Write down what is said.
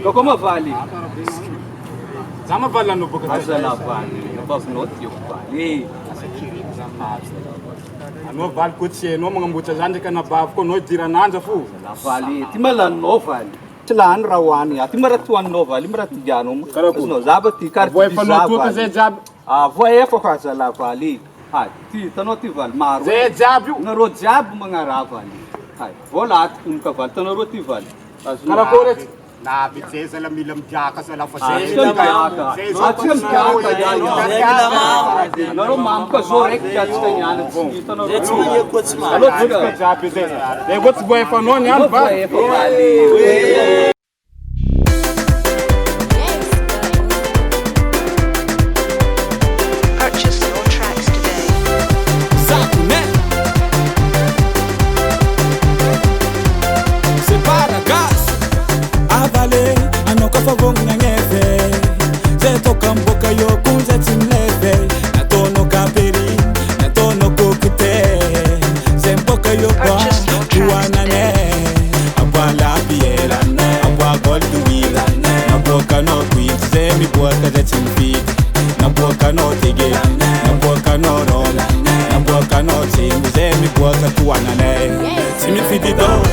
Koko mavaly. Za mavaly anao boka azala valy. Bavinao teo valy. Anao valy koa tsy hainao magnamboatra zany ndraiky anabavy koa anao idiran'anja fo. Valy. Ty malaninao valy. Tsy lany raha hoany. Ty mara toaninao valy, mara tiganao. Karanao zaba ty carte voay fanao toka zay jiaby. Voay efa fa azala valy. Hay, ty tanao ty valy maro. Zay jiaby io. Nareo jiaby magnara valy. Hay, vola aty kumka valy tanareo ty valy. Karakory na bitse zala mila mdiaka zala fa zay nareo mamka zo raiky tiatsika niany tsy tanao jiaby zay. Zay koa tsy voay fanao niany valy. Timmy feed the dogs,